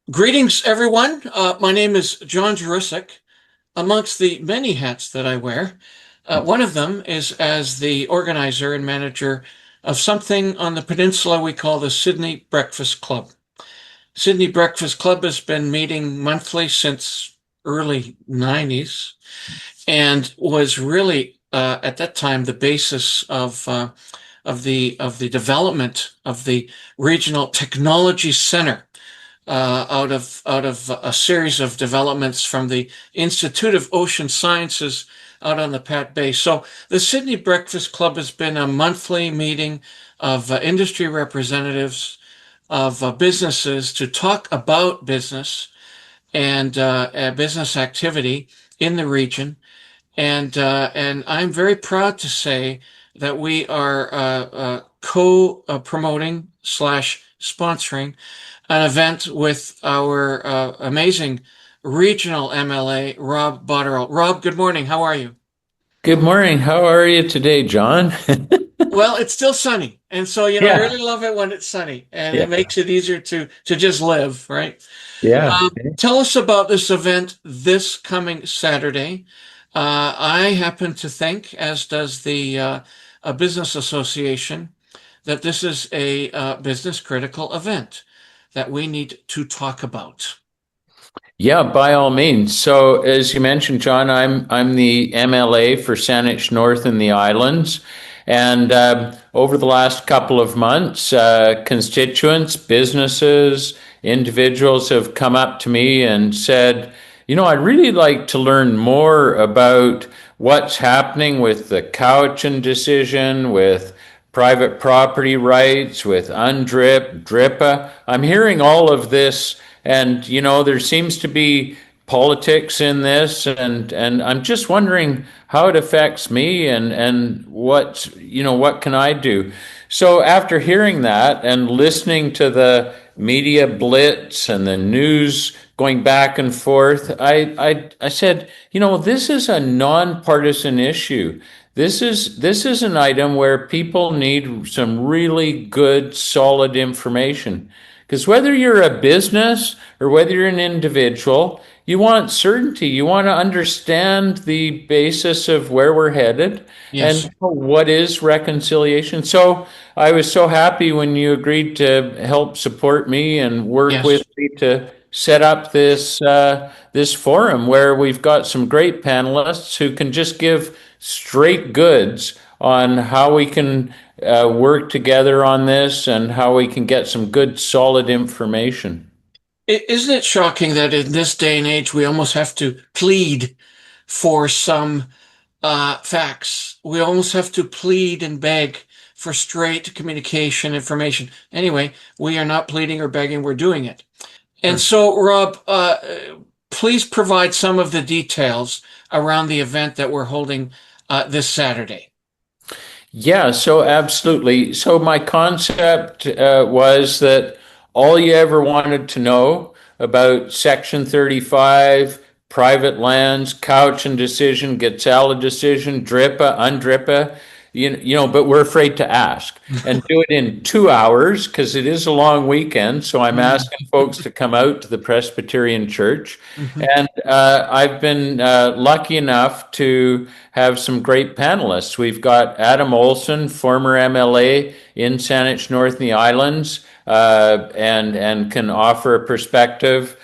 Greetings, everyone. My name is John Jurisic. Amongst the many hats that I wear, one of them is as the organizer and manager of something on the peninsula we call the Sydney Breakfast Club. Sydney Breakfast Club has been meeting monthly since early 90s and was really at that time the basis of the development of the regional technology center out of a series of developments from the Institute of Ocean Sciences out on the Pat Bay. So the Sydney Breakfast Club has been a monthly meeting of industry representatives of businesses to talk about business and business activity in the region. And I'm very proud to say that we are co-promoting slash sponsoring an event with our amazing regional MLA, Rob Botterill. Rob, good morning. How are you? Good morning. How are you today, John? Well, it's still sunny. And so, I Yeah, really love it when it's sunny and yeah, it makes it easier to just live, right? yeah. Tell us about this event this coming Saturday. I happen to think, as does the Business Association, that this is a business critical event that we need to talk about. Yeah, by all means. So, as you mentioned, John, I'm the MLA for Saanich North in the Islands, and over the last couple of months, constituents, businesses, individuals have come up to me and said, I'd really like to learn more about what's happening with the Cowichan decision, with private property rights, with UNDRIP, DRIPA. I'm hearing all of this, and there seems to be politics in this, and I'm just wondering how it affects me, and what can I do? So after hearing that and listening to the media blitz and the news going back and forth, I said, this is a nonpartisan issue. This is an item where people need some really good, solid information. Because whether you're a business or whether you're an individual, you want certainty. You want to understand the basis of where we're headed Yes, and what is reconciliation. So I was so happy when you agreed to help support me and work with yes. me to set up this forum where we've got some great panelists who can just give straight goods on how we can work together on this and how we can get some good, solid information. Isn't it shocking that in this day and age we almost have to plead for some facts? We almost have to plead and beg for straight communication information. Anyway, we are not pleading or begging, we're doing it. And so, Rob, please provide some of the details around the event that we're holding this Saturday. Yeah, so absolutely. So my concept was that all you ever wanted to know about Section 35, private lands, Cowichan decision, Gitxaala decision, DRIPA, UNDRIPA, but we're afraid to ask and do it in 2 hours because it is a long weekend. So I'm Mm, asking folks to come out to the Presbyterian Church. mhm. And I've been lucky enough to have some great panelists. We've got Adam Olson, former MLA in Saanich North in the Islands, and can offer a perspective.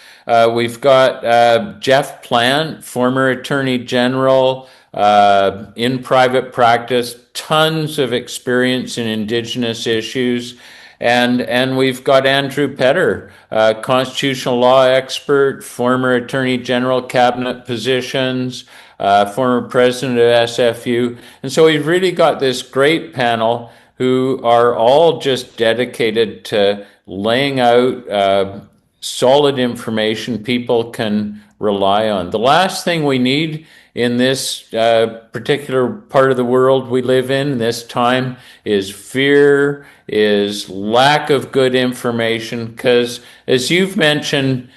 We've got Jeff Plant, former Attorney General in private practice, tons of experience in Indigenous issues. And we've got Andrew Petter, constitutional law expert, former Attorney General, cabinet positions, former president of SFU. And so we've really got this great panel who are all just dedicated to laying out solid information people can rely on. The last thing we need in this particular part of the world we live in this time is fear, is lack of good information. Because as you've mentioned,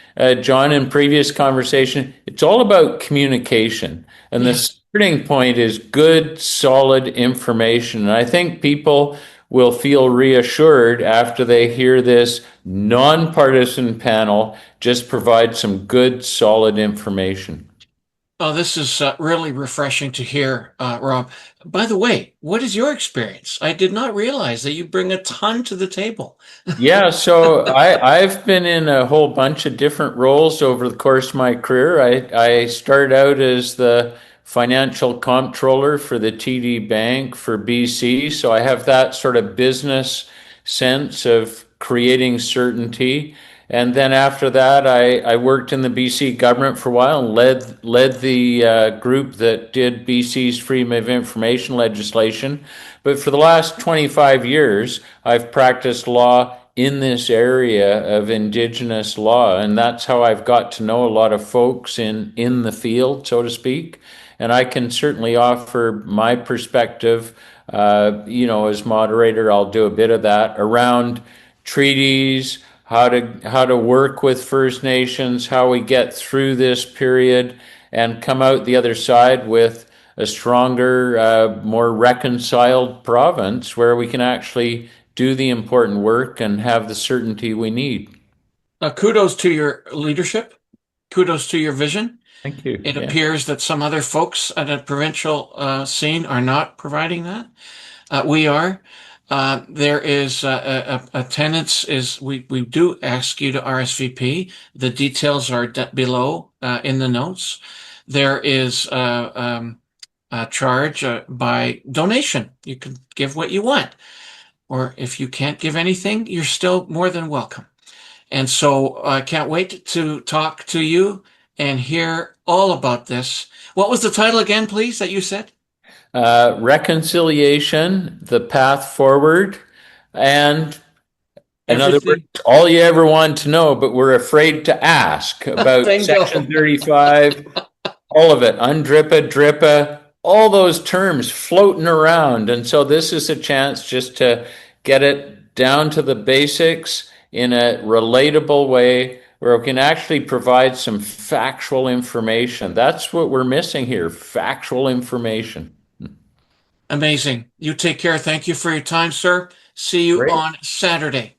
John, in previous conversation, it's all about communication. And the Yes. starting point is good, solid information. And I think people will feel reassured after they hear this nonpartisan panel just provide some good, solid information. Oh, this is really refreshing to hear, Rob. By the way, what is your experience? I did not realize that you bring a ton to the table. Yeah, so I've been in a whole bunch of different roles over the course of my career. I started out as the financial comptroller for the TD Bank for BC, so I have that sort of business sense of creating certainty. And then after that, I worked in the BC government for a while and led the group that did BC's Freedom of Information legislation. But for the last 25 years, I've practiced law in this area of Indigenous law, and that's how I've got to know a lot of folks in the field, so to speak. And I can certainly offer my perspective. As moderator, I'll do a bit of that around treaties, how to work with First Nations, how we get through this period and come out the other side with a stronger, more reconciled province where we can actually do the important work and have the certainty we need. Kudos to your leadership. Kudos to your vision. Thank you. It appears that some other folks at a provincial scene are not providing that. We are. There is attendance is we do ask you to RSVP. The details are below in the notes. There is a charge by donation. You can give what you want, or if you can't give anything, you're still more than welcome. And so I can't wait to talk to you and hear all about this. What was the title again, please, that you said? Reconciliation, the path forward, and in other words, Everything. all you ever want to know, but we're afraid to ask about Bingo. Section 35, all of it, UNDRIPA, DRIPA, all those terms floating around. And so this is a chance just to get it down to the basics in a relatable way where we can actually provide some factual information. That's what we're missing here, factual information. Amazing. You take care. Thank you for your time, sir. See you Great. on Saturday.